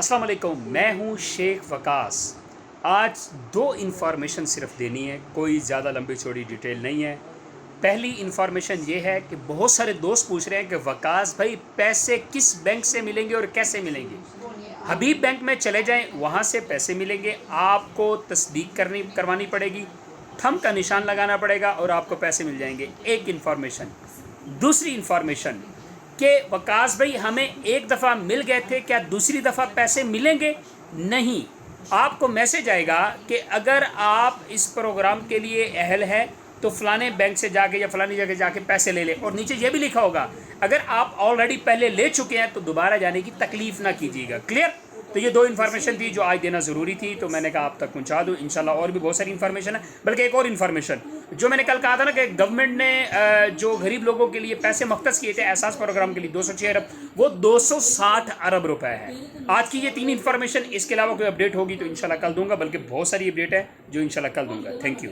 السلام علیکم، میں ہوں شیخ وقاص۔ آج دو انفارمیشن صرف دینی ہے، کوئی زیادہ لمبی چوڑی ڈیٹیل نہیں ہے۔ پہلی انفارمیشن یہ ہے کہ بہت سارے دوست پوچھ رہے ہیں کہ وقاص بھائی پیسے کس بینک سے ملیں گے اور کیسے ملیں گے۔ حبیب بینک میں چلے جائیں، وہاں سے پیسے ملیں گے، آپ کو تصدیق کروانی پڑے گی، تھم کا نشان لگانا پڑے گا اور آپ کو پیسے مل جائیں گے۔ ایک انفارمیشن۔ دوسری انفارمیشن کہ وقاص بھائی ہمیں ایک دفعہ مل گئے تھے، کیا دوسری دفعہ پیسے ملیں گے؟ نہیں، آپ کو میسج آئے گا کہ اگر آپ اس پروگرام کے لیے اہل ہیں تو فلانے بینک سے جا کے یا فلانی جگہ جا کے پیسے لے لیں، اور نیچے یہ بھی لکھا ہوگا اگر آپ آلریڈی پہلے لے چکے ہیں تو دوبارہ جانے کی تکلیف نہ کیجیے گا۔ کلیئر؟ تو یہ دو انفارمیشن تھی جو آج دینا ضروری تھی، تو میں نے کہا آپ تک پہنچا دوں۔ انشاءاللہ اور بھی بہت ساری انفارمیشن ہے، بلکہ ایک اور انفارمیشن جو میں نے کل کہا تھا نا کہ گورنمنٹ نے جو غریب لوگوں کے لیے پیسے مختص کیے تھے احساس پروگرام کے لیے 206 ارب، وہ 260 ارب روپے ہے۔ آج کی یہ تین انفارمیشن، اس کے علاوہ کوئی اپڈیٹ ہوگی تو انشاءاللہ کل دوں گا، بلکہ بہت ساری اپڈیٹ ہے جو انشاءاللہ کل دوں گا۔ Thank you.